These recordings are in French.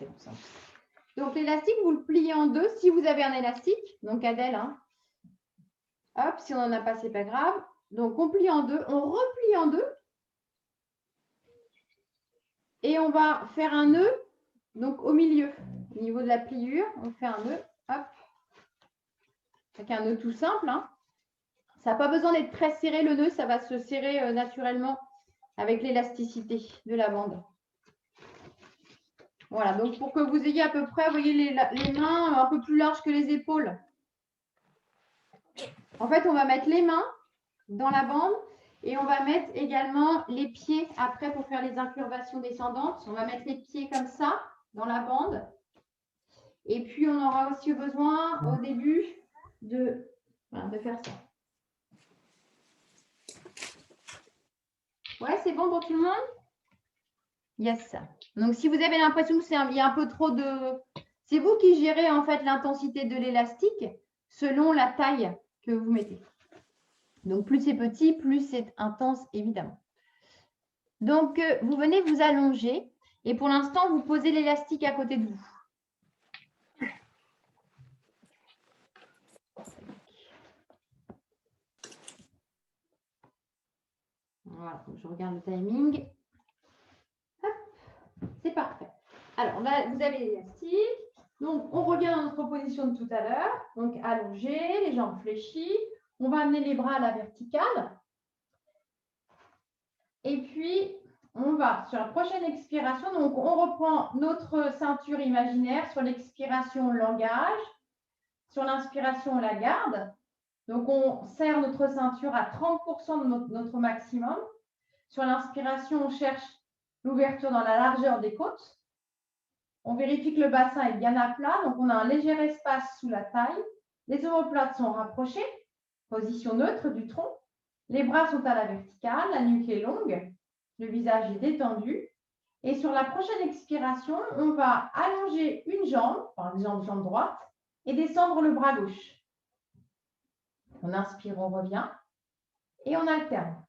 c'est bon, ça. Donc, l'élastique, vous le pliez en deux si vous avez un élastique. Donc, Adèle, hein. Hop, si on n'en a pas, ce n'est pas grave. Donc, on plie en deux, on replie en deux. Et on va faire un nœud, donc au milieu. Au niveau de la pliure, on fait un nœud, hop. Avec un nœud tout simple, hein. Ça n'a pas besoin d'être très serré, le nœud, ça va se serrer naturellement avec l'élasticité de la bande. Voilà, donc pour que vous ayez à peu près, vous voyez, les mains un peu plus larges que les épaules. En fait, on va mettre les mains dans la bande et on va mettre également les pieds après pour faire les incurvations descendantes. On va mettre les pieds comme ça dans la bande. Et puis, on aura aussi besoin au début de faire ça. Ouais, c'est bon pour tout le monde? Yes. Donc, si vous avez l'impression qu'il y a un peu trop de... C'est vous qui gérez en fait l'intensité de l'élastique selon la taille que vous mettez. Donc, plus c'est petit, plus c'est intense, évidemment. Donc, vous venez vous allonger et pour l'instant, vous posez l'élastique à côté de vous. Voilà, je regarde le timing. C'est parfait. Alors, là, vous avez l'élastique. Donc, on revient dans notre position de tout à l'heure. Donc, allongé, les jambes fléchies. On va amener les bras à la verticale. Et puis, on va sur la prochaine expiration. Donc, on reprend notre ceinture imaginaire. Sur l'expiration, on l'engage. Sur l'inspiration, on la garde. Donc, on serre notre ceinture à 30% de notre maximum. Sur l'inspiration, on cherche l'ouverture dans la largeur des côtes. On vérifie que le bassin est bien à plat. Donc, on a un léger espace sous la taille. Les omoplates sont rapprochées. Position neutre du tronc. Les bras sont à la verticale. La nuque est longue. Le visage est détendu. Et sur la prochaine expiration, on va allonger une jambe, par exemple jambe droite, et descendre le bras gauche. On inspire, on revient. Et on alterne.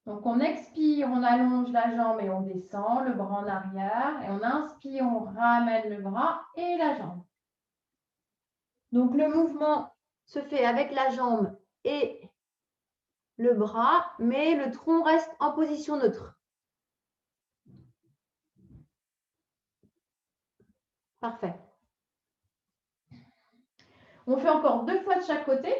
Donc, on expire, on allonge la jambe et on descend, le bras en arrière. Et on inspire, on ramène le bras et la jambe. Donc, le mouvement se fait avec la jambe et le bras, mais le tronc reste en position neutre. Parfait. On fait encore 2 fois de chaque côté.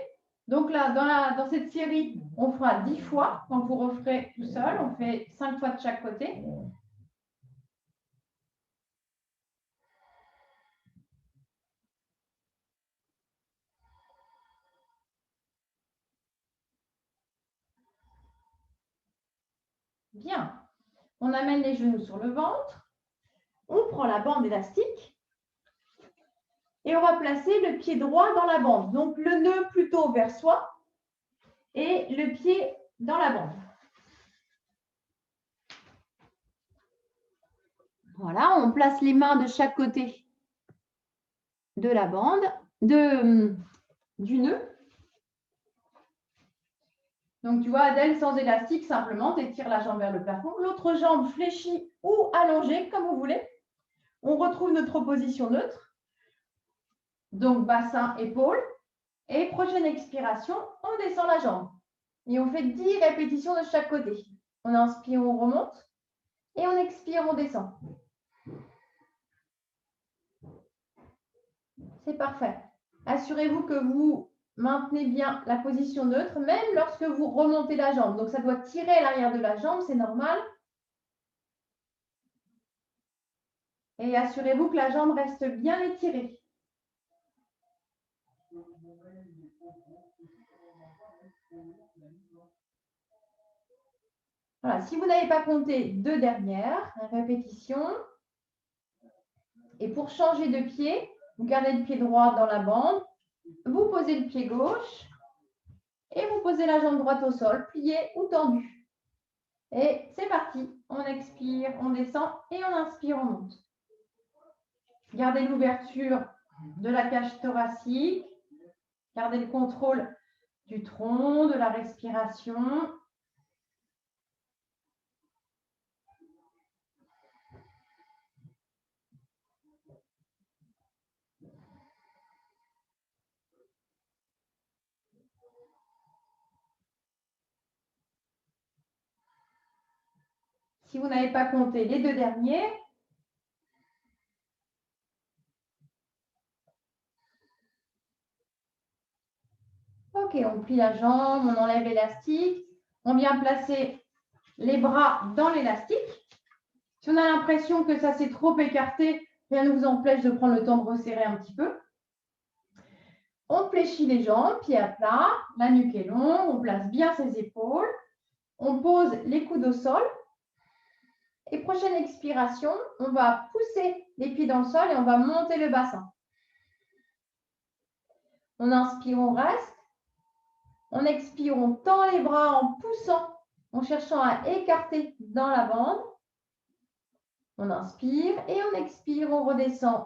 Donc là, dans cette série, on fera 10 fois. Quand vous referez tout seul, on fait 5 fois de chaque côté. Bien. On amène les genoux sur le ventre. On prend la bande élastique. Et on va placer le pied droit dans la bande. Donc, le nœud plutôt vers soi et le pied dans la bande. Voilà, on place les mains de chaque côté de la bande, du nœud. Donc, tu vois, Adèle, sans élastique, simplement, tu étires la jambe vers le plafond. L'autre jambe fléchie ou allongée, comme vous voulez. On retrouve notre position neutre. Donc, bassin, épaule. Et prochaine expiration, on descend la jambe. Et on fait 10 répétitions de chaque côté. On inspire, on remonte. Et on expire, on descend. C'est parfait. Assurez-vous que vous maintenez bien la position neutre, même lorsque vous remontez la jambe. Donc, ça doit tirer à l'arrière de la jambe, c'est normal. Et assurez-vous que la jambe reste bien étirée. Voilà, si vous n'avez pas compté 2 dernières répétitions, et pour changer de pied, vous gardez le pied droit dans la bande, vous posez le pied gauche et vous posez la jambe droite au sol, pliée ou tendue. Et c'est parti. On expire, on descend et on inspire, on monte. Gardez l'ouverture de la cage thoracique. Gardez le contrôle du tronc, de la respiration. si vous n'avez pas compté les deux derniers. Ok, on plie la jambe, on enlève l'élastique. On vient placer les bras dans l'élastique. Si on a l'impression que ça s'est trop écarté, rien ne vous empêche de prendre le temps de resserrer un petit peu. On fléchit les jambes, pieds à plat, la nuque est longue, on place bien ses épaules. On pose les coudes au sol. Et prochaine expiration, on va pousser les pieds dans le sol et on va monter le bassin. On inspire, on reste. On expire, on tend les bras en poussant, en cherchant à écarter dans la bande. On inspire et on expire, on redescend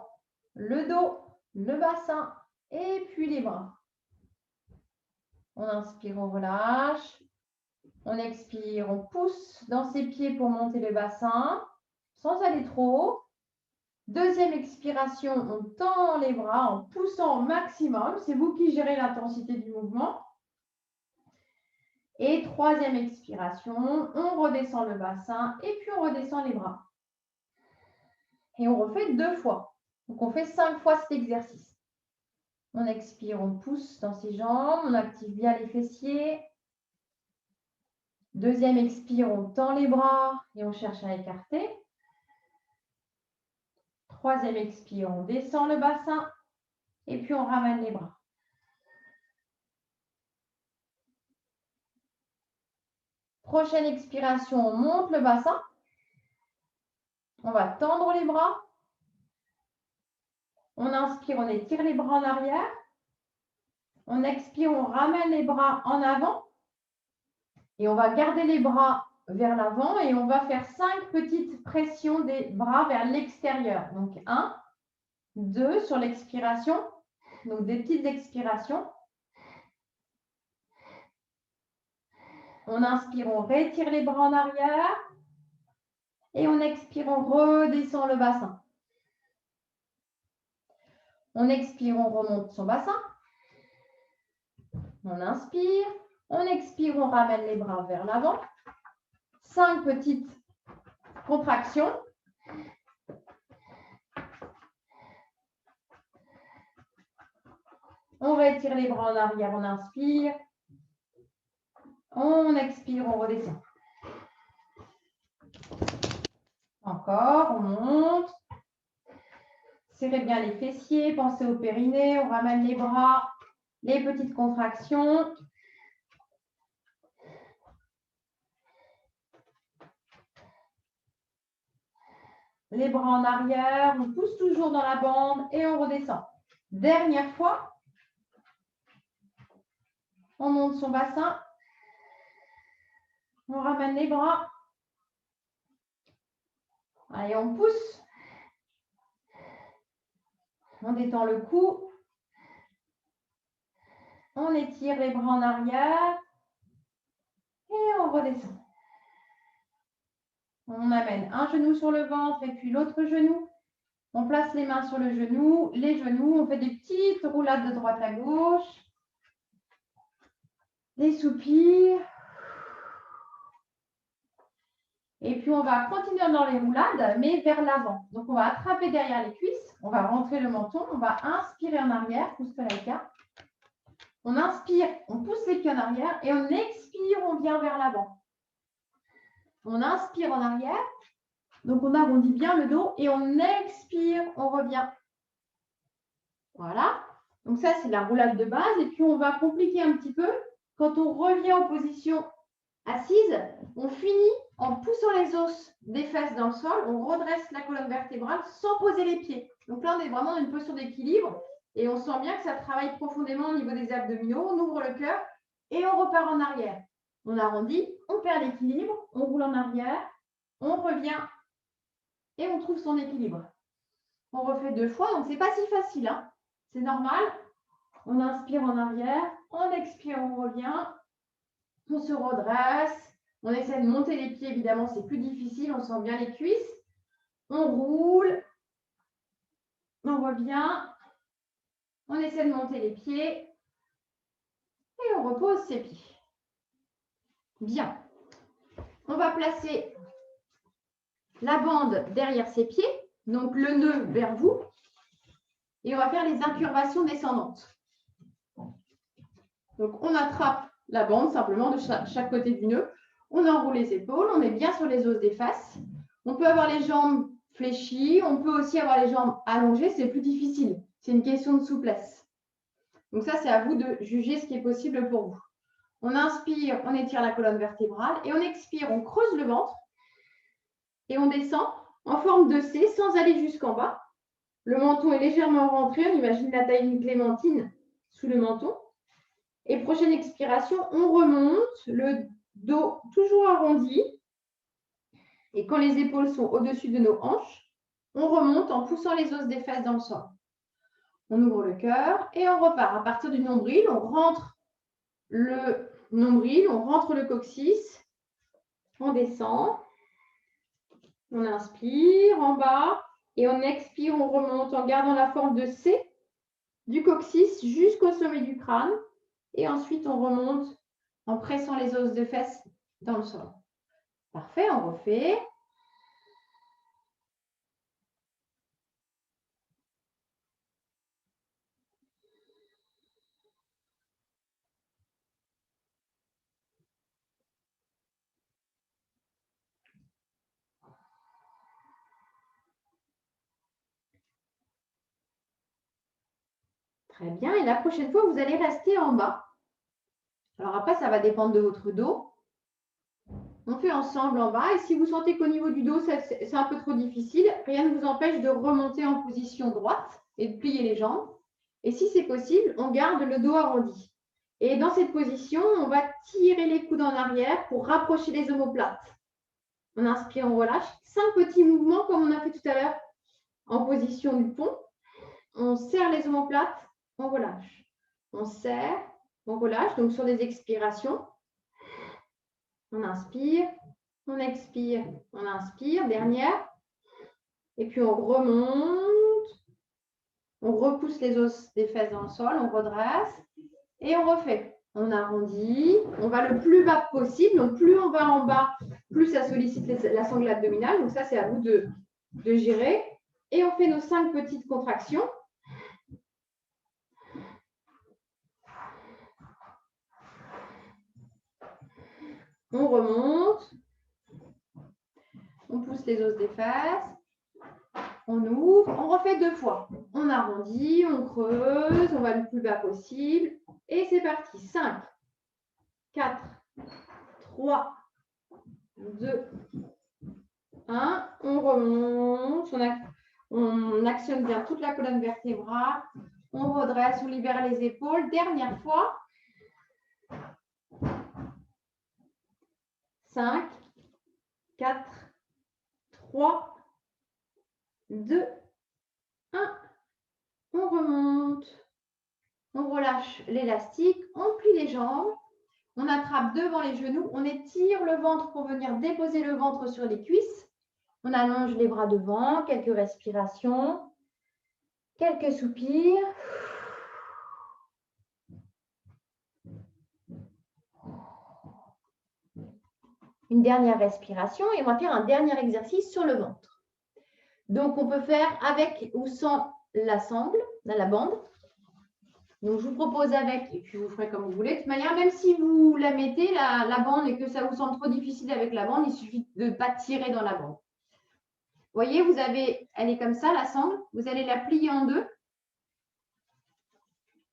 le dos, le bassin et puis les bras. On inspire, on relâche. On expire, on pousse dans ses pieds pour monter le bassin sans aller trop haut. Deuxième expiration, on tend les bras en poussant au maximum. C'est vous qui gérez l'intensité du mouvement. Et troisième expiration, on redescend le bassin et puis on redescend les bras. Et on refait 2 fois. Donc, on fait 5 fois cet exercice. On expire, on pousse dans ses jambes, on active bien les fessiers. Deuxième expire, on tend les bras et on cherche à écarter. Troisième expire, on descend le bassin et puis on ramène les bras. Prochaine expiration, on monte le bassin. On va tendre les bras. On inspire, on étire les bras en arrière. On expire, on ramène les bras en avant. Et on va garder les bras vers l'avant et on va faire 5 petites pressions des bras vers l'extérieur. Donc 1, 2 sur l'expiration. Donc des petites expirations. On inspire, on rétire les bras en arrière. Et on expire, on redescend le bassin. On expire, on remonte son bassin. On inspire. On expire, on ramène les bras vers l'avant. 5 petites contractions. On rétire les bras en arrière, on inspire. On expire, on redescend. Encore, on monte. Serrez bien les fessiers, pensez au périnée, on ramène les bras, les petites contractions. Les bras en arrière, on pousse toujours dans la bande et on redescend. Dernière fois. On monte son bassin. On ramène les bras. Allez, on pousse. On détend le cou. On étire les bras en arrière. Et on redescend. On amène un genou sur le ventre et puis l'autre genou. On place les mains sur le genou, les genoux. On fait des petites roulades de droite à gauche. Des soupirs. Et puis, on va continuer dans les roulades, mais vers l'avant. Donc, on va attraper derrière les cuisses. On va rentrer le menton. On va inspirer en arrière, pousse Palaka. On inspire, on pousse les pieds en arrière. Et on expire, on vient vers l'avant. On inspire en arrière. Donc, on arrondit bien le dos. Et on expire, on revient. Voilà. Donc, ça, c'est la roulade de base. Et puis, on va compliquer un petit peu. Quand on revient en position assise, on finit en poussant les os des fesses dans le sol. On redresse la colonne vertébrale sans poser les pieds. Donc là, on est vraiment dans une posture d'équilibre. Et on sent bien que ça travaille profondément au niveau des abdominaux. On ouvre le cœur et on repart en arrière. On arrondit, on perd l'équilibre, on roule en arrière, on revient et on trouve son équilibre. On refait 2 fois, donc ce n'est pas si facile. Hein. C'est normal. On inspire en arrière, on expire, on revient. On se redresse. On essaie de monter les pieds, évidemment, c'est plus difficile. On sent bien les cuisses. On roule. On revient. On essaie de monter les pieds. Et on repose ses pieds. Bien. On va placer la bande derrière ses pieds, donc le nœud vers vous, et on va faire les incurvations descendantes. Donc, on attrape la bande simplement de chaque côté du nœud. On enroule les épaules, on est bien sur les os des faces. On peut avoir les jambes fléchies, on peut aussi avoir les jambes allongées, c'est plus difficile. C'est une question de souplesse. Donc ça, c'est à vous de juger ce qui est possible pour vous. On inspire, on étire la colonne vertébrale et on expire, on creuse le ventre et on descend en forme de C sans aller jusqu'en bas. Le menton est légèrement rentré, on imagine la taille d'une clémentine sous le menton. Et prochaine expiration, on remonte, le dos toujours arrondi. Et quand les épaules sont au-dessus de nos hanches, on remonte en poussant les os des fesses dans le sol. On ouvre le cœur et on repart. À partir du nombril, on rentre le nombril, on rentre le coccyx, on descend, on inspire en bas et on expire, on remonte en gardant la forme de C du coccyx jusqu'au sommet du crâne. Et ensuite, on remonte en pressant les os de fesses dans le sol. Parfait, on refait. Très bien. Et la prochaine fois, vous allez rester en bas. Alors après, ça va dépendre de votre dos. On fait ensemble en bas. Et si vous sentez qu'au niveau du dos, c'est un peu trop difficile, rien ne vous empêche de remonter en position droite et de plier les jambes. Et si c'est possible, on garde le dos arrondi. Et dans cette position, on va tirer les coudes en arrière pour rapprocher les omoplates. On inspire, on relâche. 5 petits mouvements comme on a fait tout à l'heure en position du pont. On serre les omoplates, on relâche. On serre, on relâche. Donc sur des expirations, on inspire, on expire, on inspire. Dernière. Et puis on remonte. On repousse les os des fesses dans le sol, on redresse et on refait. On arrondit, on va le plus bas possible. Donc plus on va en bas, plus ça sollicite la sangle abdominale. Donc ça, c'est à vous de gérer. Et on fait nos 5 petites contractions. On remonte. On pousse les os des fesses. On ouvre. On refait 2 fois. On arrondit, on creuse, on va le plus bas possible. Et c'est parti. 5, 4, 3, 2, 1. On remonte. On actionne bien toute la colonne vertébrale. On redresse, on libère les épaules. Dernière fois. 5, 4, 3, 2, 1. On remonte. On relâche l'élastique. On plie les jambes. On attrape devant les genoux. On étire le ventre pour venir déposer le ventre sur les cuisses. On allonge les bras devant. Quelques respirations. Quelques soupirs. Une dernière respiration et on va faire un dernier exercice sur le ventre. Donc, on peut faire avec ou sans la sangle, la bande. Donc, je vous propose avec et puis vous ferez comme vous voulez. De toute manière, même si vous la mettez, la bande, et que ça vous semble trop difficile avec la bande, il suffit de ne pas tirer dans la bande. Vous voyez, elle est comme ça, la sangle. Vous allez la plier en deux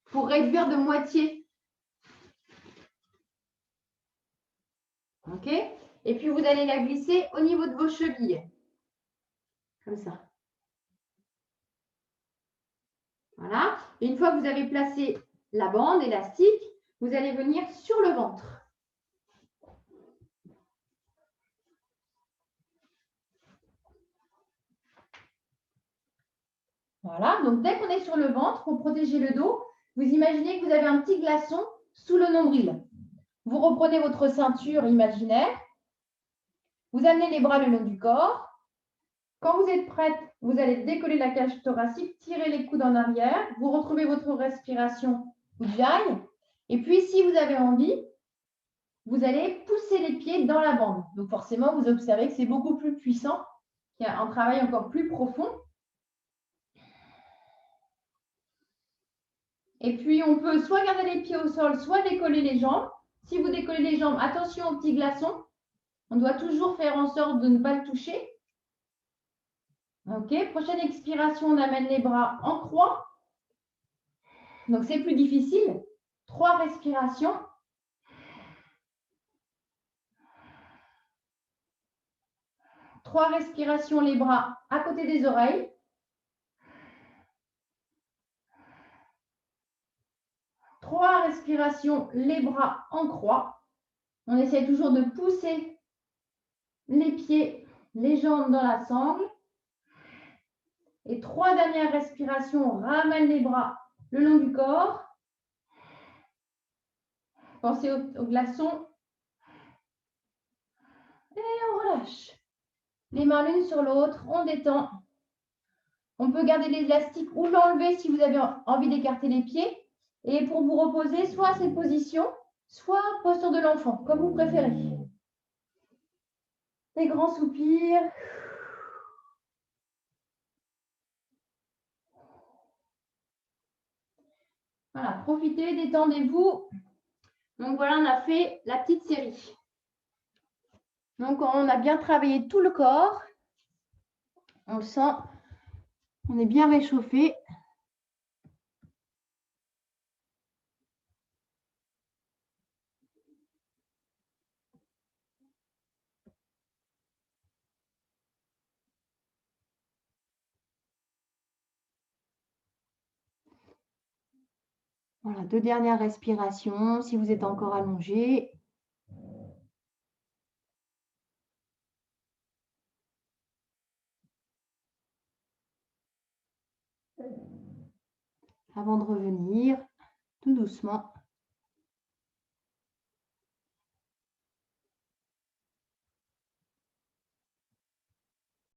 pour réduire de moitié. OK? Et puis, vous allez la glisser au niveau de vos chevilles. Comme ça. Voilà. Et une fois que vous avez placé la bande élastique, vous allez venir sur le ventre. Voilà. Donc, dès qu'on est sur le ventre, pour protéger le dos, vous imaginez que vous avez un petit glaçon sous le nombril. Vous reprenez votre ceinture imaginaire. Vous amenez les bras le long du corps. Quand vous êtes prête, vous allez décoller la cage thoracique, tirer les coudes en arrière. Vous retrouvez votre respiration Ujjayi. Et puis, si vous avez envie, vous allez pousser les pieds dans la bande. Donc, forcément, vous observez que c'est beaucoup plus puissant qui a un travail encore plus profond. Et puis, on peut soit garder les pieds au sol, soit décoller les jambes. Si vous décollez les jambes, attention aux petits glaçons. On doit toujours faire en sorte de ne pas le toucher. OK, prochaine expiration, on amène les bras en croix. Donc, c'est plus difficile. 3 respirations. Trois respirations, les bras à côté des oreilles. Trois respirations, les bras en croix. On essaie toujours de pousser les pieds, les jambes dans la sangle. Et 3 dernières respirations, on ramène les bras le long du corps. Pensez au glaçon. Et on relâche. Les mains l'une sur l'autre, on détend. On peut garder l'élastique ou l'enlever si vous avez envie d'écarter les pieds. Et pour vous reposer, soit à cette position, soit posture de l'enfant, comme vous préférez. Des grands soupirs. Voilà, profitez, détendez-vous. Donc voilà, on a fait la petite série. Donc on a bien travaillé tout le corps. On le sent. On est bien réchauffé. Voilà, 2 dernières respirations si vous êtes encore allongé. Avant de revenir, tout doucement.